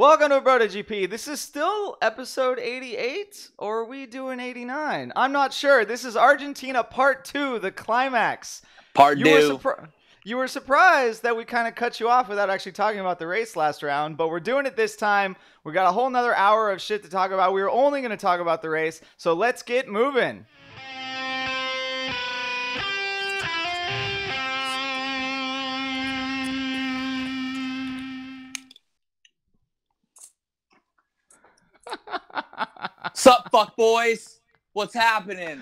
Welcome to BrotoGP. This is still episode 88, or are we doing 89? I'm not sure. This is Argentina Part 2, the Climax. You were surprised that we kind of cut you off without actually talking about the race last round, but we're doing it this time. We got a whole nother hour of shit to talk about. We were only going to talk about the race, so let's get moving. Sup, fuck boys? What's happening?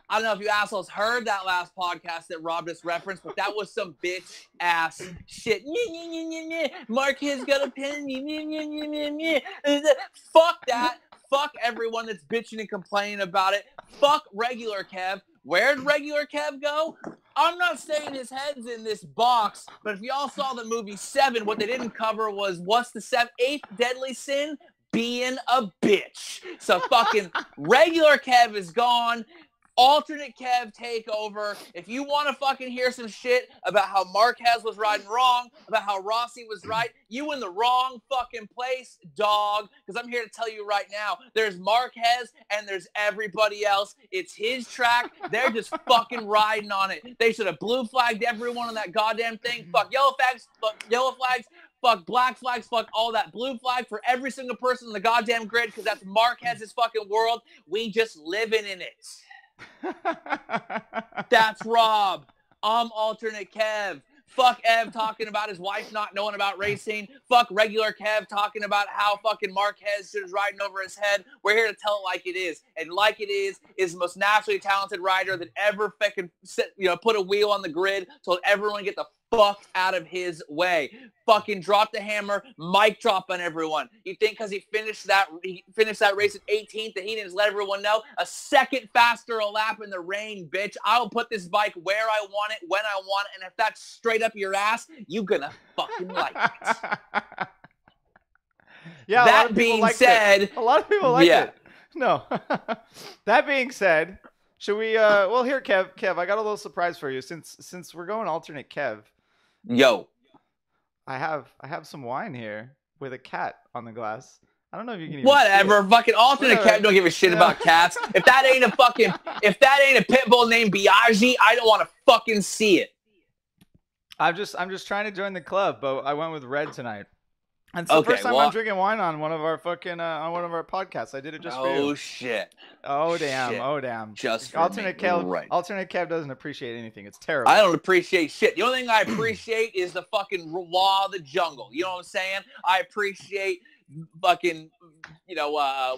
I don't know if you assholes heard that last podcast that Rob just referenced, but that was some bitch ass shit. Marquez got a pen. Fuck that. Fuck everyone that's bitching and complaining about it. Fuck regular Kev. Where'd regular Kev go? I'm not saying his head's in this box, but if y'all saw the movie 7, what they didn't cover was what's the 8th deadly sin? Being a bitch. So fucking regular Kev is gone. Alternate Kev take over. If you want to fucking hear some shit about how Marquez was riding wrong, about how Rossi was right, you in the wrong fucking place, dog. Because I'm here to tell you right now, there's Marquez and there's everybody else. It's his track. They're just fucking riding on it. They should have blue flagged everyone on that goddamn thing. Fuck yellow flags. Fuck yellow flags. Fuck black flags, fuck all that blue flag for every single person in the goddamn grid because that's Marquez's fucking world. We just living in it. That's Rob. I'm alternate Kev. Fuck Ev talking about his wife not knowing about racing. Fuck regular Kev talking about how fucking Marquez is riding over his head. We're here to tell it like it is. And like it is the most naturally talented rider that ever fucking put a wheel on the grid, told everyone to get the fuck out of his way. Fucking drop the hammer, mic drop on everyone. You think because he finished that race at 18th that he didn't just let everyone know? A second faster a lap in the rain, bitch. I'll put this bike where I want it, when I want it, and if that's straight up your ass, you gonna fucking like it. Yeah, that being said, a lot of people like it. No. That being said, should we well here, Kev, I got a little surprise for you since we're going alternate Kev. Yo. I have some wine here with a cat on the glass. I don't know if you can even whatever. Fucking alternate cat don't give a shit about cats. If that ain't a pit bull named Biaggi, I don't want to fucking see it. I'm just trying to join the club, but I went with red tonight. And it's the first time I'm drinking wine on one of our fucking on one of our podcasts. I did it just for you. Oh shit. Oh damn. Shit. Oh damn. Just for alternate me. Kev. Right. Alternate Kev doesn't appreciate anything. It's terrible. I don't appreciate shit. The only thing I appreciate is the fucking law of the jungle. You know what I'm saying? I appreciate fucking,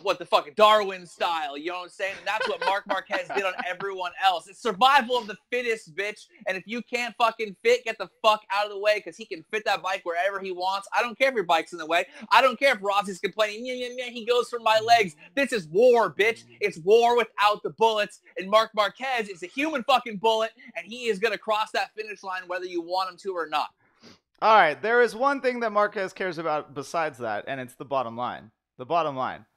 what the fucking Darwin style, you know what I'm saying? And that's what Marc Marquez did on everyone else. It's survival of the fittest, bitch. And if you can't fucking fit, get the fuck out of the way because he can fit that bike wherever he wants. I don't care if your bike's in the way. I don't care if Rossi's complaining, he goes for my legs. This is war, bitch. It's war without the bullets. And Marc Marquez is a human fucking bullet, and he is going to cross that finish line whether you want him to or not. All right, there is one thing that Marquez cares about besides that, and it's the bottom line. The bottom line.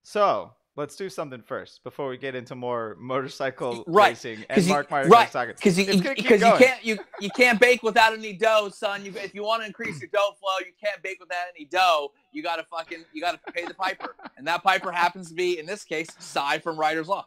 So let's do something first before we get into more motorcycle racing and Marc Marquez talking. Because you can't bake without any dough, son. If you want to increase your dough flow, you can't bake without any dough. You gotta pay the piper, and that piper happens to be, in this case, Cy from Riders Law.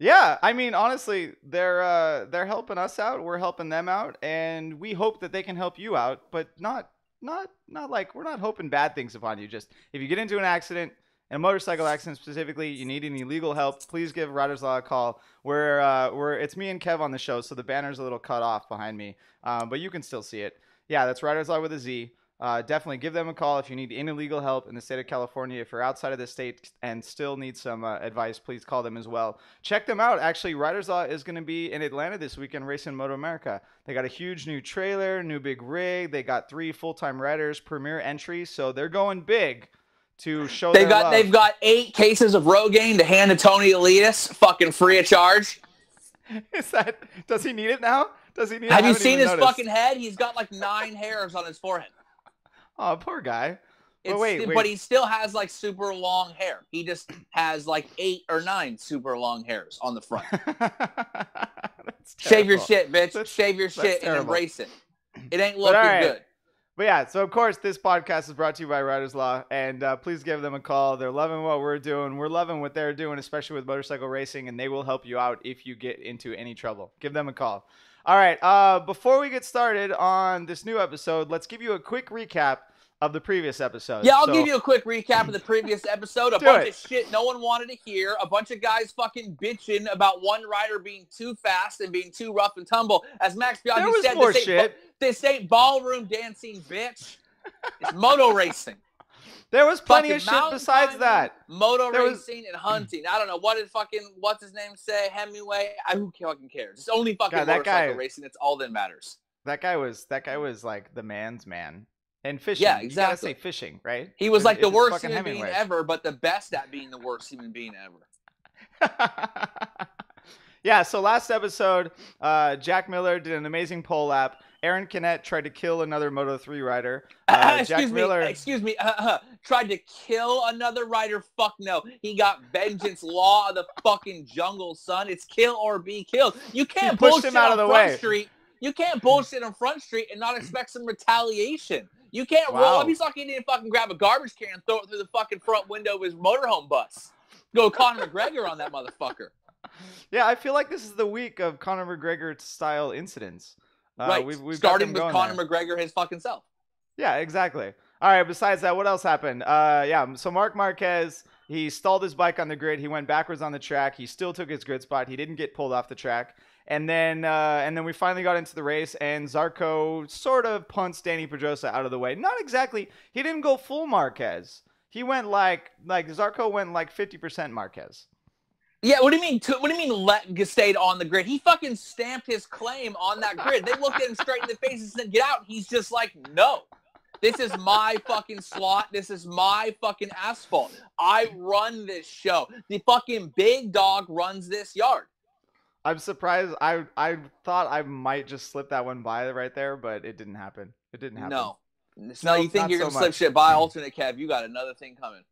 Yeah, I mean, honestly, they're helping us out. We're helping them out, and we hope that they can help you out, but not like we're not hoping bad things upon you. Just if you get into an accident, a motorcycle accident specifically, you need any legal help, please give Riders Law a call. It's me and Kev on the show, so the banner's a little cut off behind me, but you can still see it. Yeah, that's Riders Law with a Z. Definitely give them a call if you need any legal help in the state of California. If you're outside of the state and still need some advice, please call them as well. Check them out. Actually, Riders Law is going to be in Atlanta this weekend racing Moto America. They got a huge new trailer, new big rig. They got 3 full-time riders, premier entries, so they're going big to show their love. They've got 8 cases of Rogaine to hand to Tony Elias, fucking free of charge. Does he need it now? Does he need it? Have you seen his fucking head? He's got like 9 hairs on his forehead. Oh, poor guy. But he still has like super long hair. He just has like 8 or 9 super long hairs on the front. Shave your shit, bitch. Shave your shit and embrace it. It ain't looking good. But yeah, so of course this podcast is brought to you by Riders Law, and please give them a call. They're loving what we're doing. We're loving what they're doing, especially with motorcycle racing, and they will help you out if you get into any trouble. Give them a call. All right, before we get started on this new episode, let's give you a quick recap of the previous episode. Yeah, I'll give you a quick recap of the previous episode. A bunch of shit no one wanted to hear. A bunch of guys fucking bitching about one rider being too fast and being too rough and tumble. As Max Biaggi said, this ain't ballroom dancing, bitch. It's moto racing. There was plenty of shit besides that. Moto racing and hunting. I don't know. What's his name say? Hemingway? Who fucking cares? It's only fucking motorcycle racing. It's all that matters. That guy was like the man's man. And fishing. Yeah, exactly. You gotta say fishing, right? He was like the worst human being ever, but the best at being the worst human being ever. Yeah, so last episode, Jack Miller did an amazing pole lap. Aaron Canet tried to kill another Moto3 rider. Excuse me. Tried to kill another rider? Fuck no. He got vengeance, law of the fucking jungle, son. It's kill or be killed. You can't bullshit him out of the way. Street. You can't bullshit on Front Street and not expect some retaliation. You can't roll up. He's like he didn't fucking grab a garbage can and throw it through the fucking front window of his motorhome bus. Go Conor McGregor on that motherfucker. Yeah, I feel like this is the week of Conor McGregor style incidents. Right. We've starting with Conor McGregor his fucking self. Yeah, exactly. All right, besides that, what else happened? So Marc Marquez, he stalled his bike on the grid. He went backwards on the track. He still took his grid spot. He didn't get pulled off the track. And then we finally got into the race, and Zarco sort of punts Danny Pedrosa out of the way. Not exactly. He didn't go full Marquez. He went like Zarco went like 50% Marquez. Yeah, what do you mean? Stayed on the grid? He fucking stamped his claim on that grid. They looked at him straight in the face and said, "Get out." He's just like, "No, this is my fucking slot. This is my fucking asphalt. I run this show. The fucking big dog runs this yard." I'm surprised. I thought I might just slip that one by right there, but it didn't happen. No, you think you're going to slip shit by alternate cab. You got another thing coming.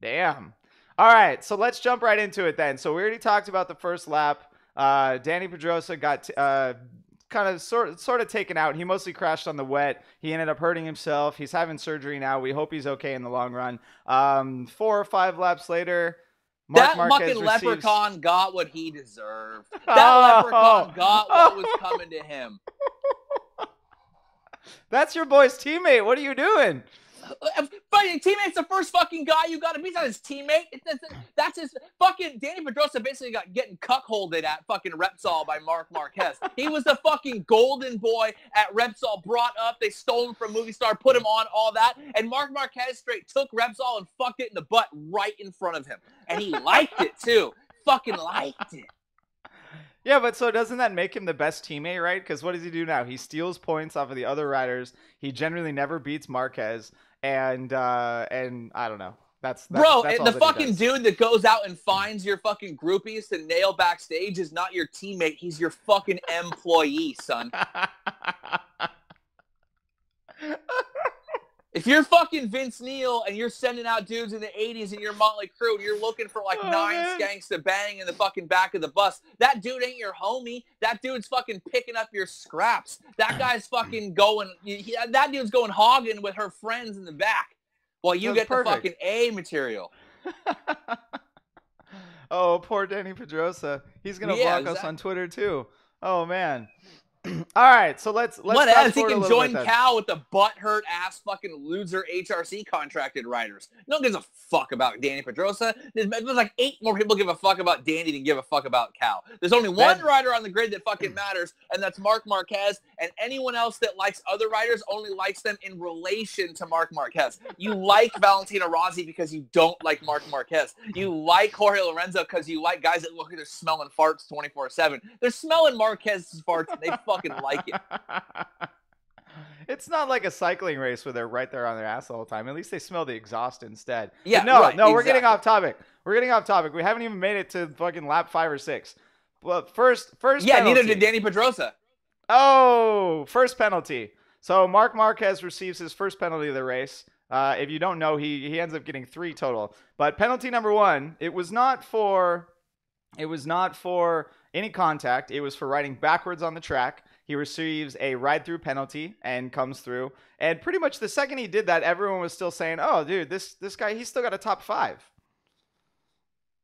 Damn. All right, so let's jump right into it then. So we already talked about the first lap. Danny Pedrosa got kind of sort of taken out. He mostly crashed on the wet. He ended up hurting himself. He's having surgery now. We hope he's okay in the long run. 4 or 5 laps later, That fucking leprechaun got what he deserved. That leprechaun got what was coming to him. That's your boy's teammate. What are you doing? Fighting teammate's the first fucking guy you got to be. He's not his teammate. That's his fucking Danny Pedrosa basically got getting cuckolded at fucking Repsol by Marc Marquez. He was the fucking golden boy at Repsol, brought up. They stole him from Movie Star, put him on all that. And Marc Marquez straight took Repsol and fucked it in the butt right in front of him. And he liked it too. Fucking liked it. Yeah, but so doesn't that make him the best teammate, right? Because what does he do now? He steals points off of the other riders. He generally never beats Marquez. And I don't know. That's bro. That's the fucking dude that goes out and finds your fucking groupies to nail backstage is not your teammate. He's your fucking employee, son. If you're fucking Vince Neil and you're sending out dudes in the 80s in your Motley Crue and you're looking for like 9 skanks to bang in the fucking back of the bus, that dude ain't your homie. That dude's fucking picking up your scraps. That guy's fucking that dude's going hogging with her friends in the back while you get the fucking A material. Oh, poor Danny Pedrosa. He's going to block us on Twitter too. Oh, man. All right, so let's what else? He can join Cal with the butthurt ass fucking loser HRC contracted riders. No one gives a fuck about Danny Pedrosa. There's like 8 more people give a fuck about Danny than give a fuck about Cal. There's only one rider on the grid that fucking matters, and that's Marc Marquez. And anyone else that likes other riders only likes them in relation to Marc Marquez. You like Valentino Rossi because you don't like Marc Marquez. You like Jorge Lorenzo because you like guys that look like they're smelling farts 24/7. They're smelling Marquez's farts, and they fucking like it. It's not like a cycling race where they're right there on their ass all the time. At least they smell the exhaust instead. Yeah, but no, exactly. We're getting off topic. We haven't even made it to fucking lap 5 or 6. Well, first yeah, penalty. Neither did Danny Pedrosa. Oh, first penalty. So Marc Marquez receives his first penalty of the race. If you don't know, he ends up getting 3 total. But penalty number 1, it was not for any contact. It was for riding backwards on the track. He receives a ride-through penalty and comes through. And pretty much the second he did that, everyone was still saying, "Oh, dude, this guy, he's still got a top 5."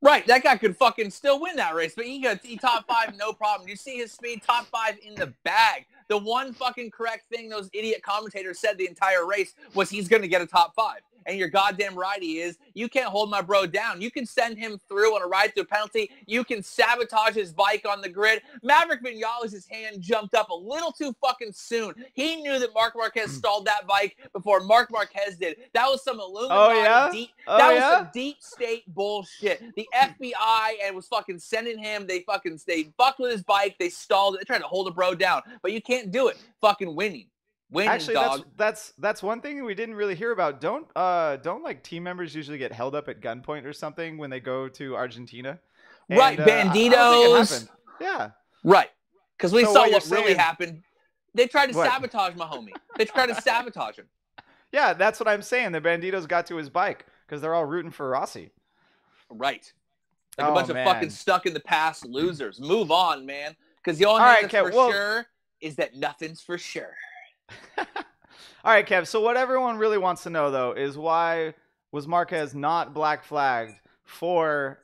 Right, that guy could fucking still win that race, but he top 5, no problem. You see his speed, top 5 in the bag. The one fucking correct thing those idiot commentators said the entire race was he's going to get a top 5. And you're goddamn right he is. You can't hold my bro down. You can send him through on a ride-through penalty. You can sabotage his bike on the grid. Maverick Vinales' hand jumped up a little too fucking soon. He knew that Marc Marquez stalled that bike before Marc Marquez did. That was some Illuminati some deep state bullshit. The FBI and was fucking sending him. They fucked with his bike. They stalled it. They tried to hold a bro down. But you can't do it. Fucking winning. Actually, dog. that's one thing we didn't really hear about. Don't like team members usually get held up at gunpoint or something when they go to Argentina? Right, banditos. Yeah. Right, because we saw what really happened. They tried to sabotage my homie. They tried to sabotage him. Yeah, that's what I'm saying. The banditos got to his bike because they're all rooting for Rossi. Right. Like a bunch of fucking stuck in the past losers. Move on, man. Because the only thing that's for sure is that nothing's for sure. All right, Kev. So what everyone really wants to know, though, is why was Marquez not black flagged for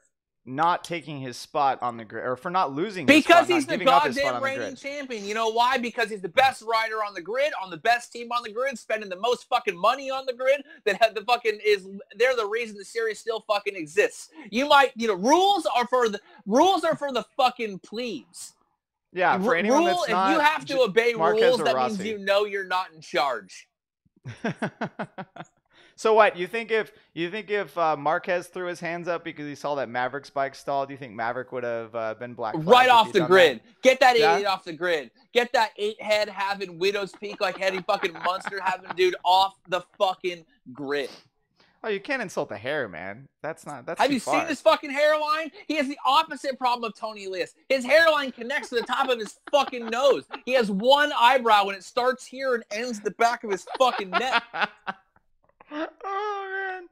not taking his spot on the grid, or for not losing his spot, because he's the goddamn reigning champion. You know why? Because he's the best rider on the grid, on the best team on the grid, spending the most fucking money on the grid. They're the reason the series still fucking exists. Rules are for the fucking plebes. Yeah, for anyone that's not, if you have to obey Marquez rules, that Rossi. means you know you're not in charge. So what? You think if Marquez threw his hands up because he saw that Maverick's bike stalled, do you think Maverick would have been black flagged? Right off the grid. Get that idiot off the grid. Get that 8-head having Widow's Peak like Eddie fucking Munster having dude off the fucking grid. Oh, you can't insult the hair, man. That's Have you seen his fucking hairline? He has the opposite problem of Tony Elias. His hairline connects to the top of his fucking nose. He has one eyebrow and it starts here and ends the back of his fucking neck. Oh, man.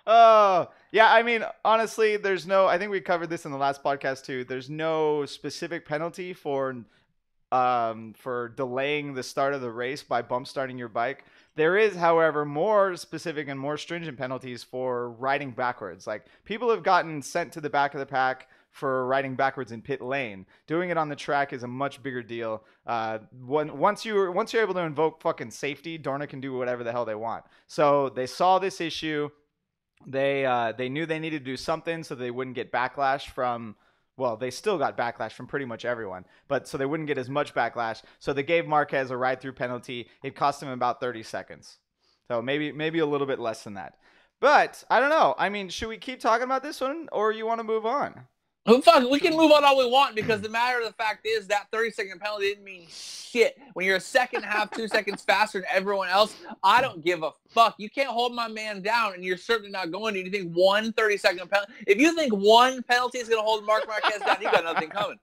Oh, yeah, I mean, honestly, I think we covered this in the last podcast too. There's no specific penalty for delaying the start of the race by bump starting your bike. There is, however, more specific and more stringent penalties for riding backwards. Like, people have gotten sent to the back of the pack for riding backwards in pit lane. Doing it on the track is a much bigger deal. Once you're able to invoke fucking safety, Dorna can do whatever the hell they want. So they saw this issue. They knew they needed to do something so they wouldn't get backlash from. Well, they still got backlash from pretty much everyone, but so they wouldn't get as much backlash. So they gave Marquez a ride-through penalty. It cost him about 30 seconds. So maybe a little bit less than that. But I don't know. I mean, should we keep talking about this one, or you want to move on? We can move on all we want, because the matter of the fact is that 30-second penalty didn't mean shit. When you're a second half, 2 seconds faster than everyone else, I don't give a fuck. You can't hold my man down, and you're certainly not going to. You think one 30-second penalty? If you think one penalty is going to hold Marc Marquez down, you got nothing coming.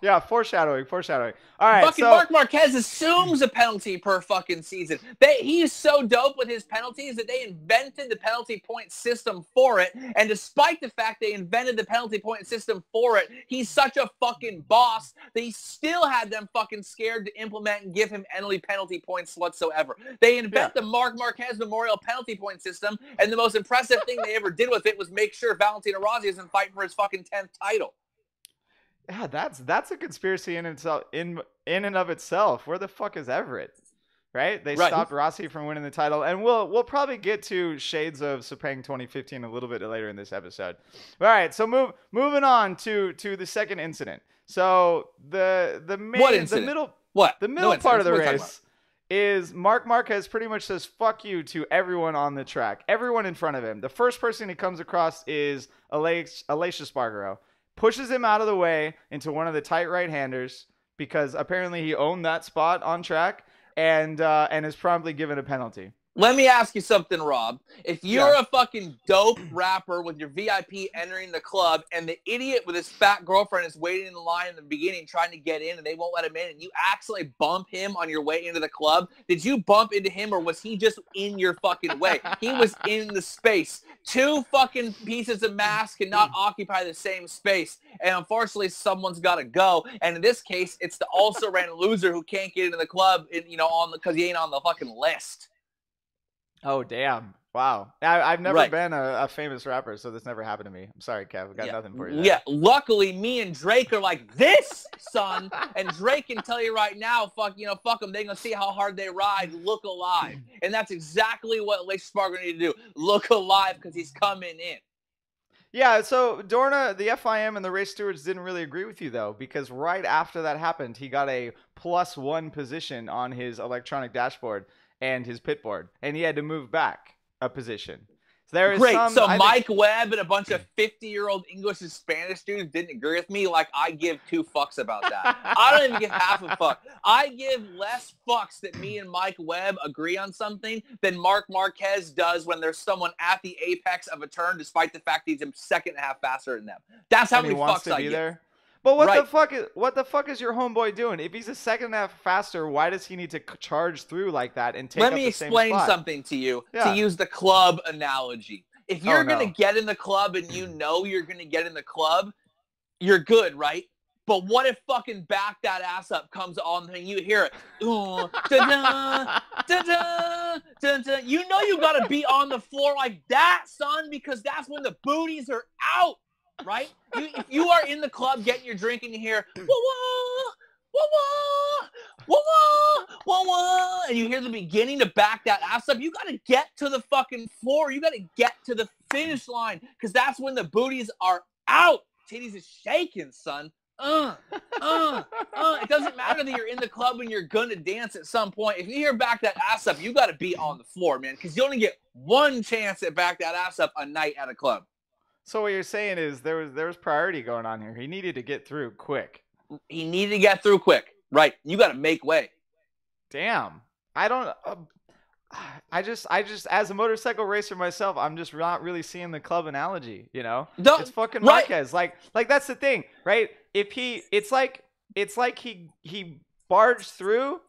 Yeah, foreshadowing. All right, fucking Marc Marquez assumes a penalty per fucking season. He's so dope with his penalties that they invented the penalty point system for it. And despite the fact they invented the penalty point system for it, he's such a fucking boss that he still had them fucking scared to implement and give him any penalty points whatsoever. They invent the Marc Marquez Memorial penalty point system, and the most impressive thing they ever did with it was make sure Valentino Rossi isn't fighting for his fucking 10th title. Yeah, that's a conspiracy in and of itself. Where the fuck is Everett? Right? They stopped Rossi from winning the title, and we'll probably get to shades of Sepang 2015 a little bit later in this episode. All right, so moving on to the second incident. So the middle part of the race is Marc Marquez pretty much says fuck you to everyone on the track, everyone in front of him. The first person he comes across is Aleix Espargaro. Pushes him out of the way into one of the tight right-handers because apparently he owned that spot on track, and is promptly given a penalty. Let me ask you something, Rob. If you're a fucking dope rapper with your VIP entering the club and the idiot with his fat girlfriend is waiting in the line in the beginning trying to get in and they won't let him in and you accidentally bump him on your way into the club, did you bump into him or was he just in your fucking way? He was in the space. Two fucking pieces of mass cannot occupy the same space. And unfortunately, someone's got to go. And in this case, it's the also-ran loser who can't get into the club, because he ain't on the fucking list. Oh, damn. Wow. I've never been a famous rapper, so this never happened to me. I'm sorry, Kev. I've got nothing for you there. Yeah, luckily, me and Drake are like this, son. And Drake can tell you right now, fuck them. They're going to see how hard they ride. Look alive. And that's exactly what Aleix Spargo need to do. Look alive because he's coming in. Yeah, so Dorna, the FIM, and the race stewards didn't really agree with you, though, because right after that happened, he got a +1 position on his electronic dashboard and his pit board, and he had to move back a position. So there is Mike Webb and a bunch of 50-year-old English and Spanish dudes didn't agree with me. Like, I give 2 fucks about that. I don't even give half a fuck. I give less fucks that me and Mike Webb agree on something than Marc Marquez does when there's someone at the apex of a turn, despite the fact he's a second and a half faster than them. That's how many fucks I give. There. But what the fuck is your homeboy doing? If he's a second and a half faster, why does he need to charge through like that and take up the same spot? Let me explain something to you to use the club analogy. If you're going to get in the club and you know you're going to get in the club, you're good, right? But what if fucking Back That Ass Up comes on and you hear it? Da-da, da-da, da-da. You know you got to be on the floor like that, son, because that's when the booties are out. Right? If you are in the club getting your drink and you hear wah wah wah wah wah wah wah, and you hear the beginning to Back That Ass Up, you gotta get to the fucking floor. You gotta get to the finish line because that's when the booties are out. Titties is shaking, son. It doesn't matter that you're in the club and you're gonna dance at some point. If you hear Back That Ass Up, you gotta be on the floor, man, because you only get one chance at Back That Ass Up a night at a club. So what you're saying is there was priority going on here. He needed to get through quick. He needed to get through quick. Right. You got to make way. Damn. I don't. I just as a motorcycle racer myself, I'm just not really seeing the club analogy. It's fucking Marquez. Like that's the thing, right? It's like he barged through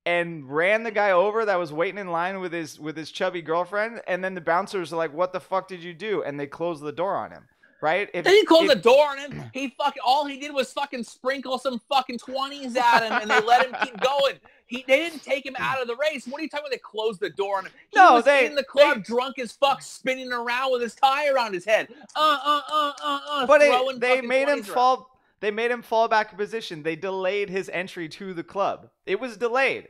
and ran the guy over that was waiting in line with his chubby girlfriend, and then the bouncers are like, "What the fuck did you do?" And they close the door on him, right? They didn't close the door on him. All he did was fucking sprinkle some fucking 20s at him, and they let him keep going. They didn't take him out of the race. What are you talking about? They closed the door on him. He was in the club, drunk as fuck, spinning around with his tie around his head. But they made him fall. They made him fall back in position. They delayed his entry to the club. It was delayed.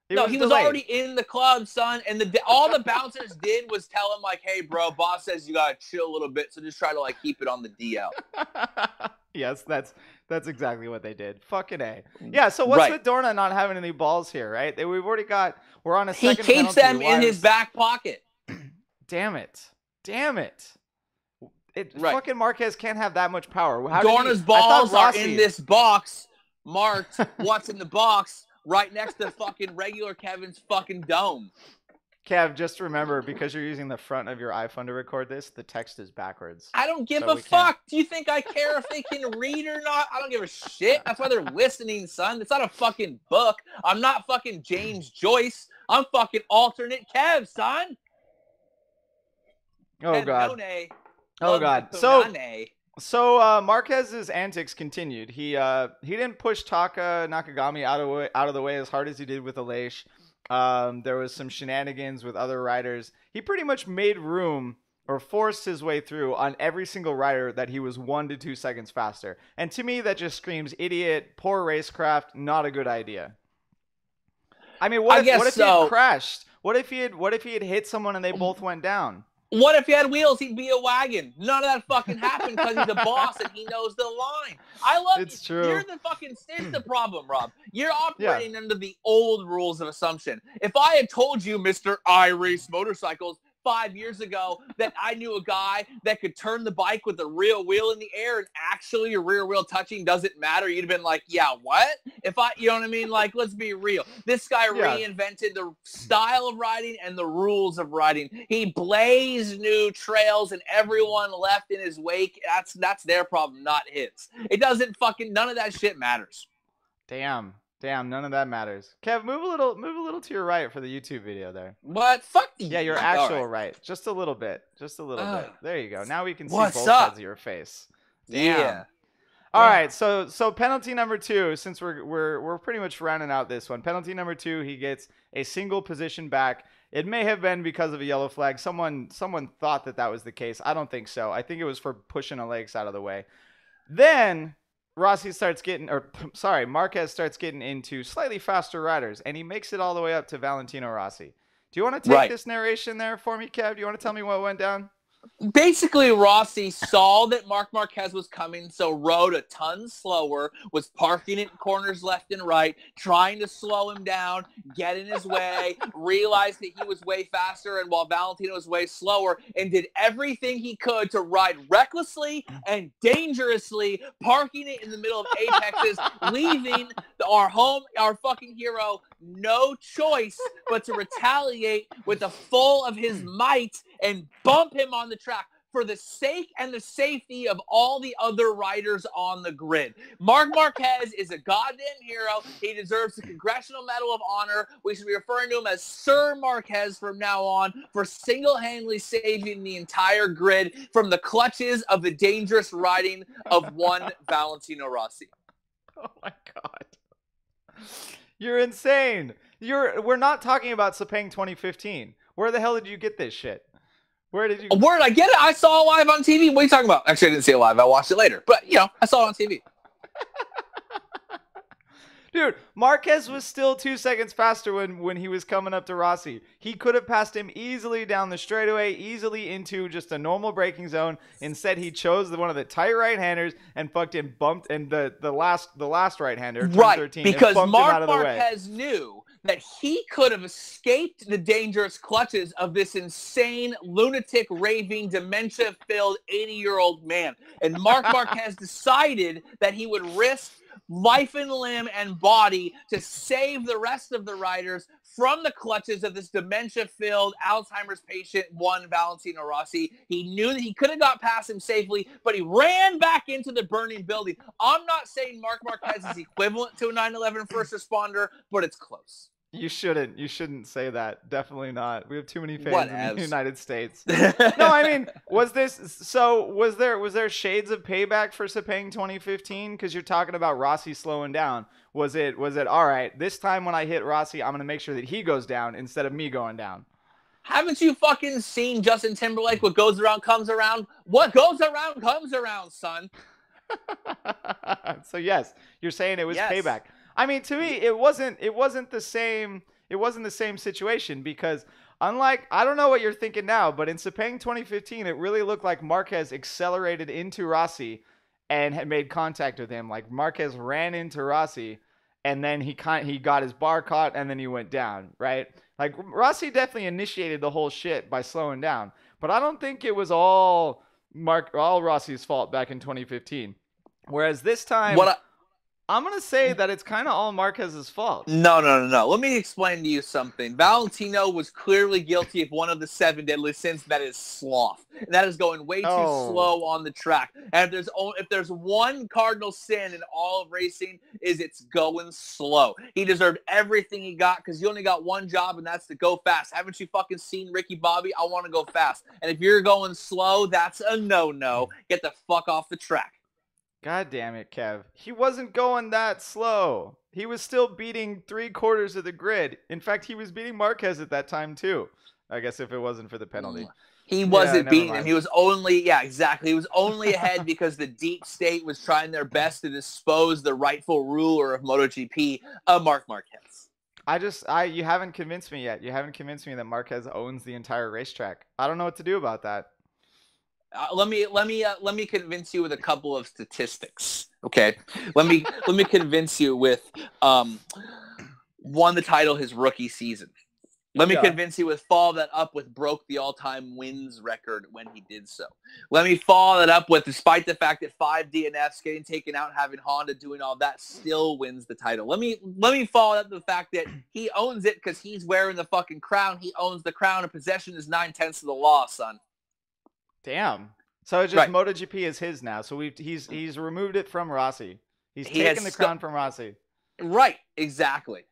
He was already in the club, son. And all the bouncers did was tell him, like, hey, bro, boss says you got to chill a little bit. So just try to, like, keep it on the DL. Yes, that's exactly what they did. Fucking A. Yeah, so what's with Dorna not having any balls here, right? We're on a second penalty. He keeps them in his back pocket. Damn it. Fucking Marquez can't have that much power. Dorna's balls are in this box marked what's in the box right next to fucking regular Kevin's fucking dome. Kev, just remember, because you're using the front of your iPhone to record this, the text is backwards. I don't give a fuck. Do you think I care if they can read or not? I don't give a shit. That's why they're listening, son. It's not a fucking book. I'm not fucking James Joyce. I'm fucking alternate Kev, son. Oh, God. Oh, God. So Marquez's antics continued. He didn't push Taka Nakagami out of the way as hard as he did with Aleix. There was some shenanigans with other riders. He pretty much made room or forced his way through on every single rider that he was 1 to 2 seconds faster. And to me, that just screams idiot, poor racecraft, not a good idea. I mean, what if he had crashed? What if he had hit someone and they both went down? What if he had wheels? He'd be a wagon. None of that fucking happened because he's a boss and he knows the line. I love it. It's true. You're it's the problem, Rob. You're operating under the old rules of assumption. If I had told you, Mr. I Race Motorcycles, 5 years ago that I knew a guy that could turn the bike with the rear wheel in the air and actually your rear wheel touching doesn't matter, you'd have been like, yeah, what? You know what I mean? Like, let's be real. This guy reinvented the style of riding and the rules of riding. He blazed new trails and everyone left in his wake. That's their problem, not his. It doesn't none of that shit matters. Damn, none of that matters. Kev, move a little to your right for the YouTube video there. What? Fuck you. Yeah, your actual right. Just a little bit. Bit. There you go. Now we can see both up? sides of your face. Damn. Yeah. All right, so penalty number 2, since we're pretty much rounding out this one. Penalty number 2, he gets a single position back. It may have been because of a yellow flag. Someone thought that was the case. I don't think so. I think it was for pushing Aleix out of the way. Then Marquez starts getting into slightly faster riders, and he makes it all the way up to Valentino Rossi. Do you want to take this narration there for me, Kev? Do you want to tell me what went down? Basically, Rossi saw that Marquez was coming, so rode a ton slower, was parking it in corners left and right, trying to slow him down, get in his way, realized that he was way faster, and while Valentino was way slower, and did everything he could to ride recklessly and dangerously, parking it in the middle of apexes, leaving our fucking hero no choice but to retaliate with the full of his might and bump him on the track for the sake and the safety of all the other riders on the grid. Marquez is a goddamn hero. He deserves the Congressional Medal of Honor. We should be referring to him as Sir Marquez from now on for single-handedly saving the entire grid from the clutches of the dangerous riding of one Valentino Rossi. Oh my God. You're insane. We're not talking about Sepang 2015. Where the hell did you get this shit? Where did I get it? I saw it live on TV. What are you talking about? Actually, I didn't see it live. I watched it later. But, I saw it on TV. Dude, Marquez was still 2 seconds faster when he was coming up to Rossi. He could have passed him easily down the straightaway, easily into just a normal braking zone. Instead, he chose one of the tight right-handers and fucking bumped and the last right-hander, right, 13, because and bumped him out of the way. Marquez knew that he could have escaped the dangerous clutches of this insane, lunatic, raving, dementia-filled 80-year-old man. And Marquez decided that he would risk life and limb and body to save the rest of the riders from the clutches of this dementia-filled Alzheimer's patient, one Valentino Rossi. He knew that he could have got past him safely, but he ran back into the burning building. I'm not saying Marquez is equivalent to a 9/11 first responder, but it's close. You shouldn't say that. Definitely not. We have too many fans in the United States. No, I mean, was there shades of payback for Sepang 2015? Because you're talking about Rossi slowing down. Was it all right? This time when I hit Rossi, I'm gonna make sure that he goes down instead of me going down. Haven't you fucking seen Justin Timberlake? What goes around comes around. What goes around comes around, son. So yes, you're saying it was payback. I mean, to me, it wasn't the same. It wasn't the same situation because unlike, I don't know what you're thinking now, but in Sepang 2015, it really looked like Marquez accelerated into Rossi and had made contact with him. Like Marquez ran into Rossi, and then he got his bar caught, and then he went down. Right? Like Rossi definitely initiated the whole shit by slowing down, but I don't think it was all Rossi's fault back in 2015. Whereas this time, I'm going to say that it's kind of all Marquez's fault. No. Let me explain to you something. Valentino was clearly guilty of one of the 7 deadly sins, that is sloth. And that is going way too slow on the track. And if there's one cardinal sin in all of racing, is it's going slow. He deserved everything he got because you only got one job, and that's to go fast. Haven't you fucking seen Ricky Bobby? I want to go fast. And if you're going slow, that's a no-no. Get the fuck off the track. God damn it, Kev. He wasn't going that slow. He was still beating 3/4 of the grid. In fact, he was beating Marquez at that time, too. I guess if it wasn't for the penalty. He wasn't beating him. He was only, exactly. He was only ahead because the deep state was trying their best to dispose the rightful ruler of MotoGP, Marc Marquez. You haven't convinced me yet. You haven't convinced me that Marquez owns the entire racetrack. I don't know what to do about that. Let me convince you with a couple of statistics. Okay, let me convince you with won the title his rookie season. Let me convince you with follow that up with broke the all-time wins record when he did so. Let me follow that up with, despite the fact that 5 DNFs, getting taken out, having Honda doing all that, still wins the title. Let me follow up the fact that he owns it because he's wearing the fucking crown. He owns the crown, and possession is 9/10 of the law, son. Damn. So it's just MotoGP is his now. So he's removed it from Rossi. He's taken the crown from Rossi. Right. Exactly.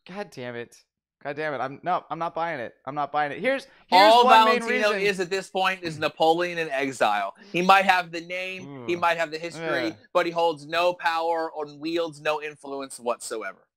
God damn it. I'm not buying it. I'm not buying it. Here's all one Valentino main reason. is at this point is Napoleon in exile. He might have the name, he might have the history, but he holds no power and wields no influence whatsoever.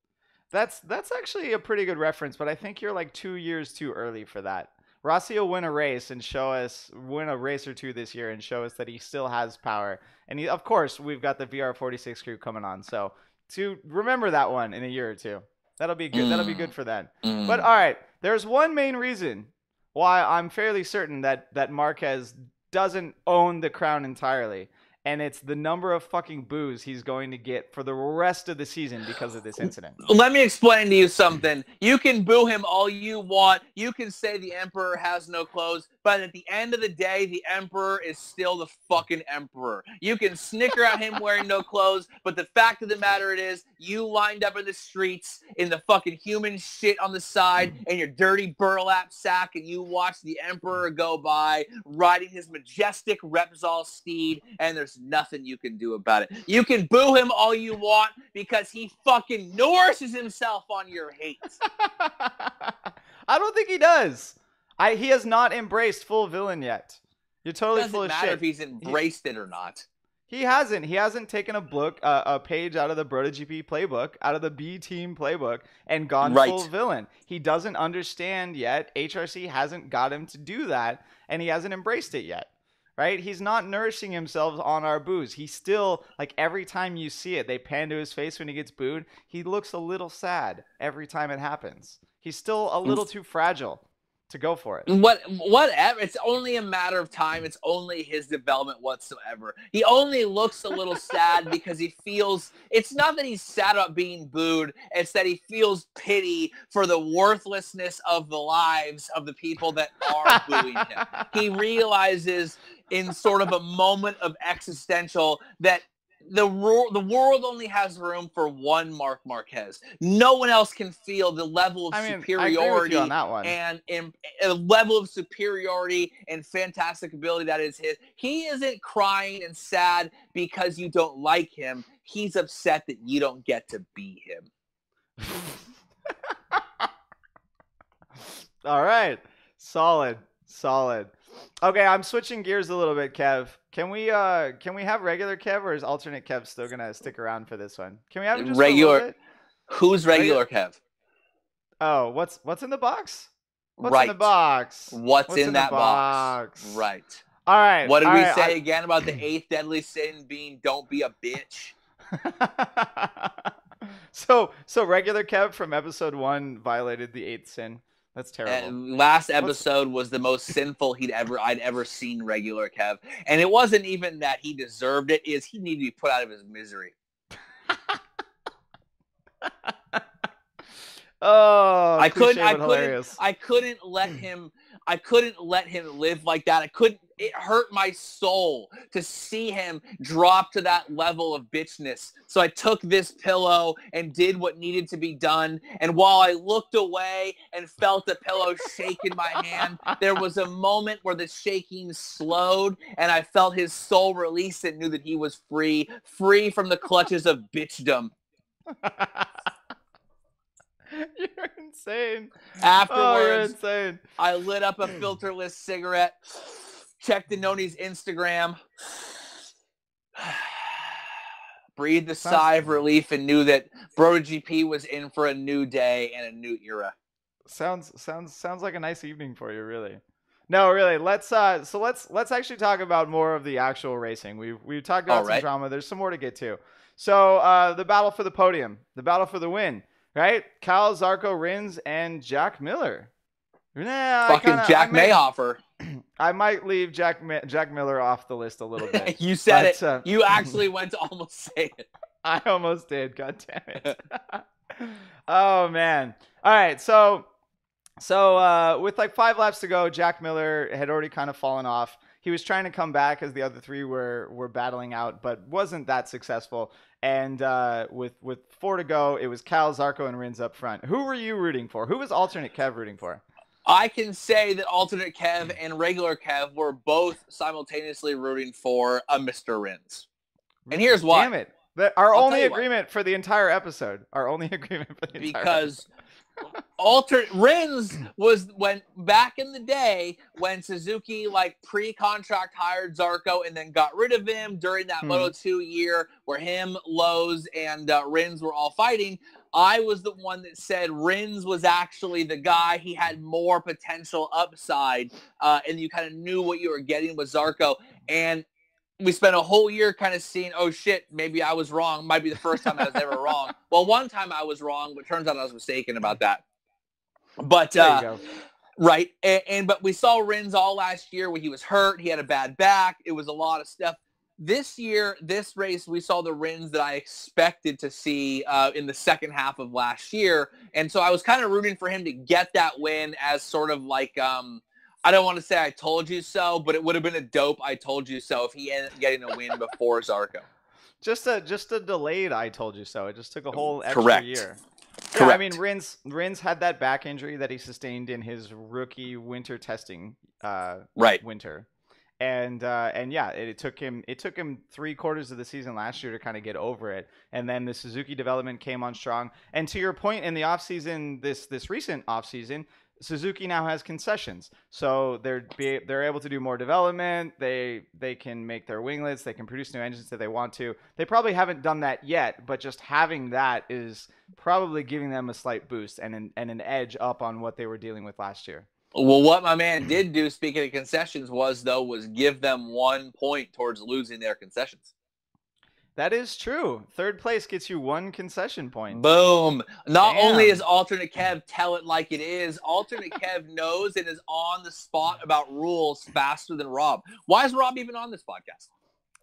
That's actually a pretty good reference, but I think you're like 2 years too early for that. Rossi will win a race or two this year and show us that he still has power. And of course, we've got the VR46 crew coming on. So to remember that one in a year or two. That'll be good. That'll be good for them. But all right, there's one main reason why I'm fairly certain that Marquez doesn't own the crown entirely, and it's the number of fucking boos he's going to get for the rest of the season because of this incident. Let me explain to you something. You can boo him all you want. You can say the emperor has no clothes, but at the end of the day, the emperor is still the fucking emperor. You can snicker at him wearing no clothes, but the fact of the matter is, you lined up in the streets in the fucking human shit on the side and your dirty burlap sack, and you watch the emperor go by riding his majestic Repsol steed, and there's nothing you can do about it. You can boo him all you want because he fucking nourishes himself on your hate. I don't think he does. He has not embraced full villain yet. You're totally full of shit. Doesn't matter if he's embraced it or not. He hasn't. He hasn't taken a page out of the BrotoGP playbook, out of the B team playbook, and gone full villain. He doesn't understand yet. HRC hasn't got him to do that, and he hasn't embraced it yet. Right? He's not nourishing himself on our boos. He's still, like, every time you see it, they pan to his face when he gets booed. He looks a little sad every time it happens. He's still a little too fragile to go for it. Whatever. It's only a matter of time. It's only his development whatsoever. He only looks a little sad because he feels, it's not that he's sad about being booed. It's that he feels pity for the worthlessness of the lives of the people that are booing him. He realizes in sort of a moment of existential that the world only has room for one Marc Marquez. No one else can feel the level of superiority I agree with you on that one. and a level of superiority and fantastic ability that is his. He isn't crying and sad because you don't like him. He's upset that you don't get to be him. All right. Solid. Okay, I'm switching gears a little bit, Kev. Can we have regular Kev, or is alternate Kev still gonna stick around for this one? Can we have it just regular? For a bit? Who's regular Kev? Oh, what's in the box? What's in the box? What's in that box? Right. All right. What did we say again about the 8th deadly sin being don't be a bitch? So regular Kev from episode 1 violated the 8th sin. That's terrible. Last episode was the most sinful I'd ever seen regular Kev. And it wasn't even that he deserved it, is he needed to be put out of his misery. Oh, I couldn't let him live like that. It hurt my soul to see him drop to that level of bitchness. So I took this pillow and did what needed to be done. And while I looked away and felt the pillow shake in my hand, there was a moment where the shaking slowed and I felt his soul release and knew that he was free from the clutches of bitchdom. You're insane. Afterwards, you're insane. I lit up a filterless cigarette, checked Danoni's Instagram, breathed a sigh of relief, and knew that BrotoGP was in for a new day and a new era. Sounds like a nice evening for you, really. No, really. Let's actually talk about more of the actual racing. We've talked about some drama. There's some more to get to. So the battle for the podium, the battle for the win. Right? Kyle, Zarco, Rins, and Jack Miller. Jack Mayhofer. I might leave Jack Miller off the list a little bit. You said it. You actually went to almost say it. I almost did. God damn it. Oh, man. All right. So So with like 5 laps to go, Jack Miller had already kind of fallen off. He was trying to come back as the other three were battling out, but wasn't that successful. And with 4 to go, it was Cal, Zarco, and Rins up front. Who were you rooting for? Who was alternate Kev rooting for? I can say that alternate Kev and regular Kev were both simultaneously rooting for a Mr. Rins. And here's why. Damn it. Our only agreement for the entire episode. Our only agreement for the entire episode. Because Rins was when back in the day when Suzuki like pre-contract hired Zarco and then got rid of him during that Moto2 year where him, Lowe's, and Rins were all fighting. I was the one that said Rins was actually the guy. He had more potential upside, and you kind of knew what you were getting with Zarco. And we spent a whole year kind of seeing, oh shit, maybe I was wrong. Might be the first time I was ever wrong. Well, one time I was wrong, but turns out I was mistaken about that. But there you go. Right, but we saw Rins all last year where he was hurt. He had a bad back. It was a lot of stuff. This year, this race, we saw the Rins that I expected to see in the second half of last year. And so I was kind of rooting for him to get that win as sort of like, I don't want to say I told you so, but it would have been a dope I told you so if he ended up getting a win before Zarco. Just a delayed I told you so. It just took a whole extra year. Correct. Yeah, I mean, Rins had that back injury that he sustained in his rookie winter testing winter. And yeah, it took him 3/4 of the season last year to kind of get over it. And then the Suzuki development came on strong. And to your point, in the offseason, this recent offseason, Suzuki now has concessions, so they're able to do more development. They can make their winglets. They can produce new engines if they want to. They probably haven't done that yet, but just having that is probably giving them a slight boost and an edge up on what they were dealing with last year. Well, what my man did do, speaking of concessions, was give them 1 point towards losing their concessions. That is true. 3rd place gets you 1 concession point. Boom. Not only is alternate Kev tell it like it is, alternate Kev knows and is on the spot about rules faster than Rob. Why is Rob even on this podcast?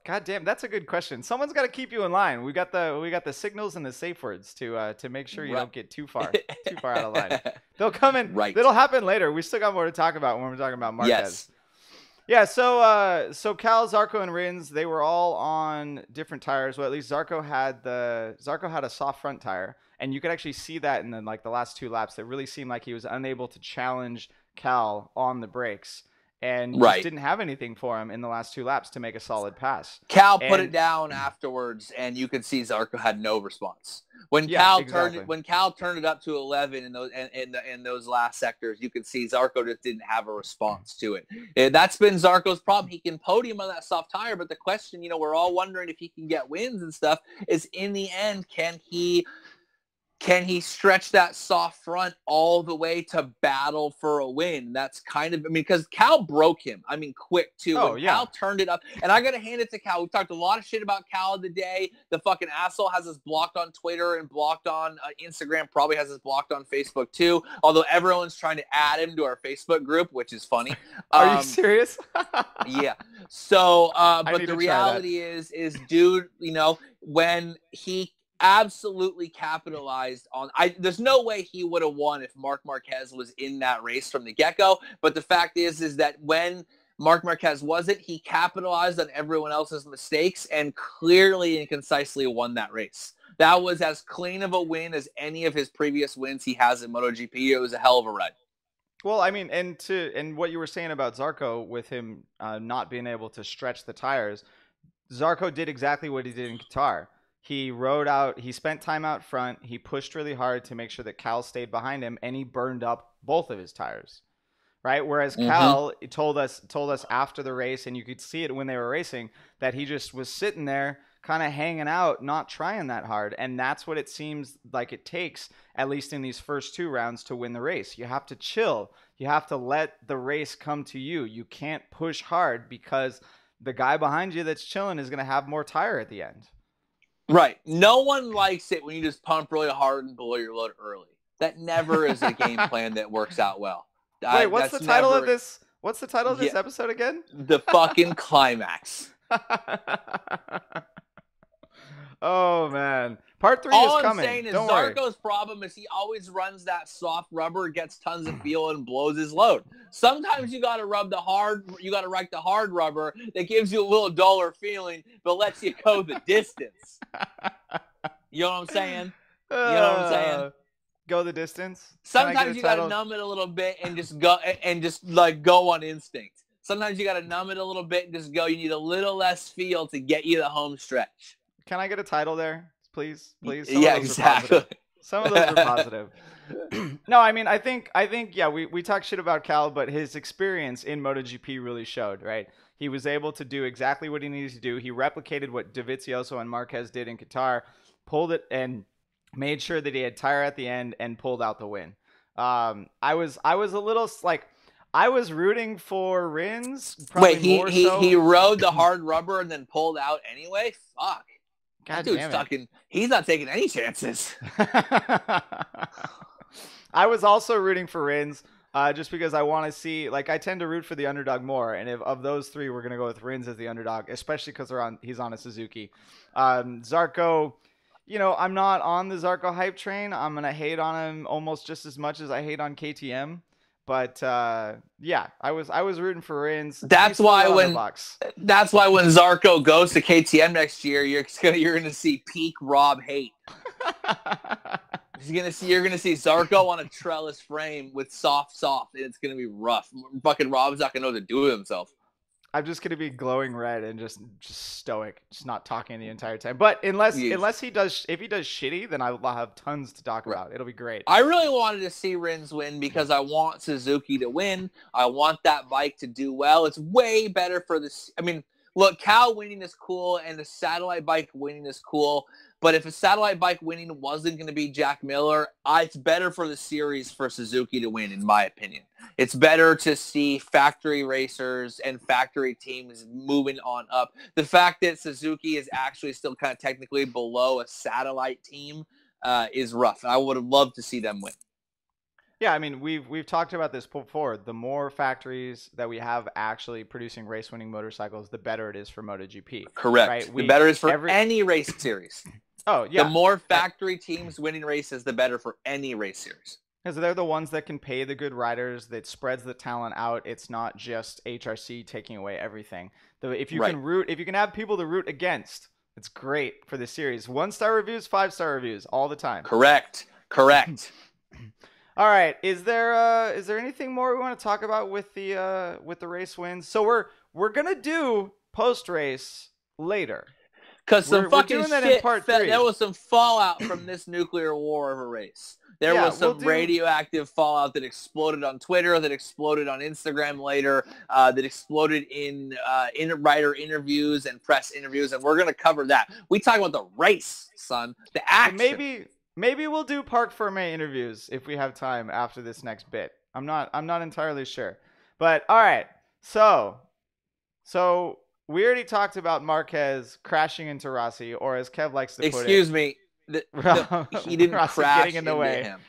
God damn, that's a good question. Someone's got to keep you in line. We got the signals and the safe words to make sure you don't get too far out of line. They'll come in. Right. It'll happen later. We still got more to talk about when we're talking about Marquez. Yes. Yeah, so Cal, Zarco, and Rins, they were all on different tires. Well, at least Zarco had a soft front tire, and you could actually see that in the last 2 laps. It really seemed like he was unable to challenge Cal on the brakes, and just didn't have anything for him in the last 2 laps to make a solid pass. Cal put it down afterwards, and you could see Zarco had no response. When Cal turned it up to 11 in those last sectors, you could see Zarco just didn't have a response to it. And that's been Zarco's problem. He can podium on that soft tire, but the question, we're all wondering if he can get wins and stuff, is in the end, can he stretch that soft front all the way to battle for a win? That's kind of, because Cal broke him. Quick too. Oh, yeah. Cal turned it up, and I got to hand it to Cal. We talked a lot of shit about Cal today. The fucking asshole has us blocked on Twitter and blocked on Instagram. Probably has us blocked on Facebook too. Although everyone's trying to add him to our Facebook group, which is funny. Are you serious? Yeah. So, but the reality is, dude, when he absolutely capitalized on, there's no way he would have won if Marc Marquez was in that race from the get-go, but the fact is that when Marc Marquez wasn't, he capitalized on everyone else's mistakes and clearly and concisely won that race. That was as clean of a win as any of his previous wins he has in MotoGP. It was a hell of a ride. Well, and what you were saying about Zarco with him not being able to stretch the tires, Zarco did exactly what he did in Qatar. He rode out, he spent time out front, he pushed really hard to make sure that Cal stayed behind him, and he burned up both of his tires, right? Whereas Cal told us after the race, and you could see it when they were racing, that he just was sitting there kind of hanging out, not trying that hard. And that's what it seems like it takes, at least in these first 2 rounds, to win the race. You have to chill. You have to let the race come to you. You can't push hard because the guy behind you that's chilling is going to have more tire at the end. Right. No one likes it when you just pump really hard and blow your load early. That never is a game plan that works out well. Wait, what's the title of this? What's the title of this episode again? The fucking Climax. Oh man, part 3 All is I'm coming. saying is Don't worry. Zarco's problem is he always runs that soft rubber, gets tons of feel, and blows his load. Sometimes you got to rub the hard, you got to wreck the hard rubber that gives you a little duller feeling, but lets you go the distance. You know what I'm saying? You know what I'm saying? Go the distance. Sometimes you got to numb it a little bit and just go like go on instinct. Sometimes you got to numb it a little bit and just go. You need a little less feel to get you the home stretch. Can I get a title there, please? Yeah, exactly. Some of those are positive. No, I mean, I think, yeah, we talk shit about Cal, but his experience in MotoGP really showed, right? He was able to do exactly what he needed to do. He replicated what Dovizioso and Marquez did in Qatar, pulled it and made sure that he had tire at the end and pulled out the win. I was a little like, I was rooting for Rins. Wait, he rode the hard rubber and then pulled out anyway? Fuck. God that dude's fucking, he's not taking any chances. I was also rooting for Rins just because I want to see, like, I tend to root for the underdog more. And if of those 3, we're going to go with Rins as the underdog, especially because he's on a Suzuki. Zarco, you know, I'm not on the Zarco hype train. I'm going to hate on him almost just as much as I hate on KTM. But yeah, I was rooting for Rins. That's why when Zarco goes to KTM next year, you're gonna see peak Rob hate. You're gonna see Zarco on a trellis frame with soft, and it's gonna be rough. Fucking Rob's not gonna know what to do with himself. I'm just gonna be glowing red and just stoic, just not talking the entire time. But if he does shitty, then I'll have tons to talk about. It'll be great. I really wanted to see Rins win because I want Suzuki to win. I want that bike to do well. It's way better for this. I mean, look, Cal winning is cool and the satellite bike winning is cool. But if a satellite bike winning wasn't going to be Jack Miller, it's better for the series for Suzuki to win, in my opinion. It's better to see factory racers and factory teams moving on up. The fact that Suzuki is actually still kind of technically below a satellite team is rough. I would have loved to see them win. Yeah, I mean, we've talked about this before. The more factories that we have actually producing race-winning motorcycles, the better it is for MotoGP. Correct. Right? The better it is for any race series. Oh, yeah. The more factory teams winning races, the better for any race series. Because they're the ones that can pay the good riders, that spreads the talent out. It's not just HRC taking away everything. If you can have people to root against, it's great for the series. 1-star reviews, 5-star reviews, all the time. Correct. All right. Is there anything more we want to talk about with the race wins? So we're gonna do post race later. Because some fucking doing that shit, in part 3. There was some fallout from this nuclear war of a race. There was some radioactive fallout that exploded on Twitter, that exploded on Instagram later, that exploded in writer interviews and press interviews, and we're going to cover that. We talk about the race, son, the action. Maybe we'll do Parc Fermé interviews if we have time after this next bit. I'm not entirely sure. But all right. So we already talked about Marquez crashing into Rossi, or as Kev likes to put it. Excuse me. He didn't Rossi crash getting in the way. him.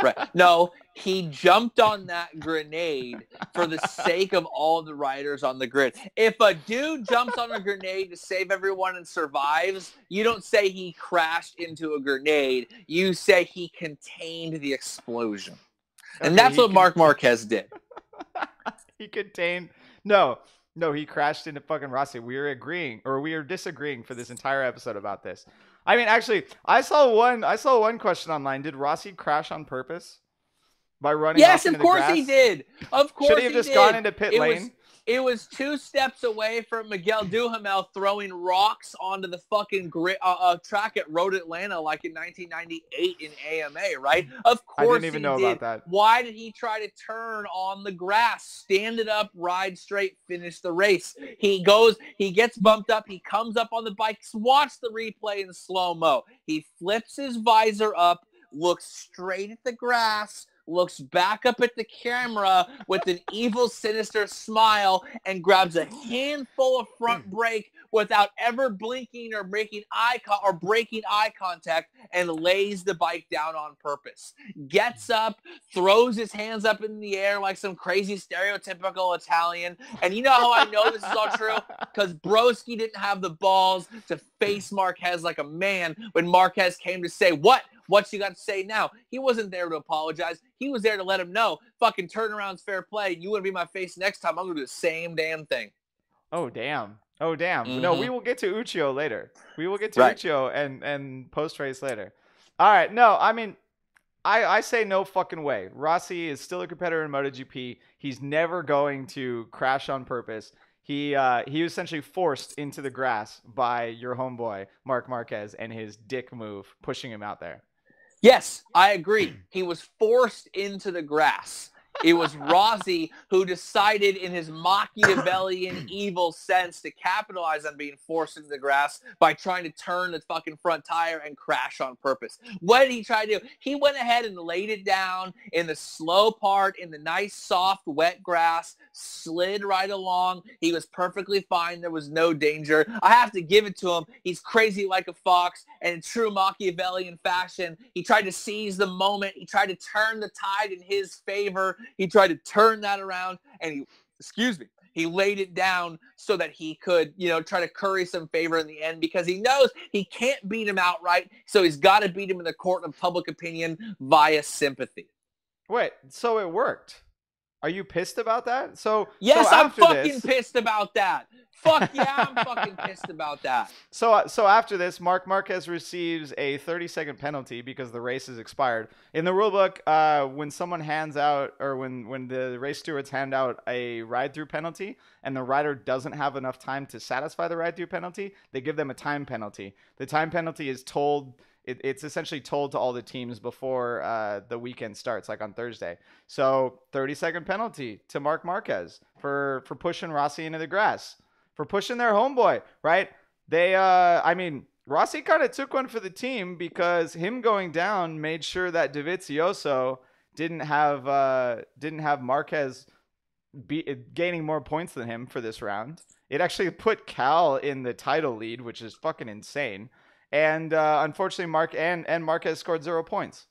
Right. No, he jumped on that grenade for the sake of all the riders on the grid. If a dude jumps on a grenade to save everyone and survives, you don't say he crashed into a grenade. You say he contained the explosion. And that's what Marc Marquez did. He contained... No, he crashed into fucking Rossi. We are disagreeing for this entire episode about this. I mean, actually, I saw one question online. Did Rossi crash on purpose by running? Yes, off into of course the grass? he did. Of course Should he have just gone into pit lane? It was 2 steps away from Miguel Duhamel throwing rocks onto the fucking track at Road Atlanta like in 1998 in AMA, right? Of course I didn't even know about that. Why did he try to turn on the grass, stand it up, ride straight, finish the race? He gets bumped up, he comes up on the bike, watch the replay in slow-mo. He flips his visor up, looks straight at the grass, looks back up at the camera with an evil, sinister smile and grabs a handful of front brake without ever blinking or breaking eye contact and lays the bike down on purpose. Gets up, throws his hands up in the air like some crazy stereotypical Italian. And you know how I know this is all true? Because Broski didn't have the balls to face Marquez like a man when Marquez came to say, What you got to say now? He wasn't there to apologize. He was there to let him know, fucking turnaround's fair play. You want to be my face next time, I'm going to do the same damn thing. Oh, damn. Mm-hmm. No, we will get to Uchiho later. We will get to Uchiho and post-race later. All right. No, I mean, I say no fucking way. Rossi is still a competitor in MotoGP. He's never going to crash on purpose. He was essentially forced into the grass by your homeboy, Marc Marquez, and his dick move, pushing him out there. Yes, I agree. He was forced into the grass. It was Rossi who decided in his Machiavellian evil sense to capitalize on being forced into the grass by trying to turn the fucking front tire and crash on purpose. What did he try to do? He went ahead and laid it down in the slow part, in the nice, soft, wet grass, slid right along. He was perfectly fine. There was no danger. I have to give it to him. He's crazy like a fox, and in true Machiavellian fashion, he tried to seize the moment. He tried to turn the tide in his favor. He tried to turn that around, and he laid it down so that he could, try to curry some favor in the end, because he knows he can't beat him outright, so he's got to beat him in the court of public opinion via sympathy. Wait, so it worked. Are you pissed about that? Yes, I'm fucking pissed about that. Fuck yeah, I'm fucking pissed about that. So after this, Marc Marquez receives a 30-second penalty because the race is expired. In the rulebook, when someone hands out, or when the race stewards hand out a ride-through penalty, and the rider doesn't have enough time to satisfy the ride-through penalty, they give them a time penalty. The time penalty is it's essentially told to all the teams before the weekend starts, like on Thursday. So 30-second penalty to Marc Marquez for pushing Rossi into the grass. For pushing their homeboy, right? Rossi kind of took one for the team, because him going down made sure that Dovizioso didn't have Marquez gaining more points than him for this round. It actually put Cal in the title lead, which is fucking insane. And unfortunately, Marquez scored 0 points.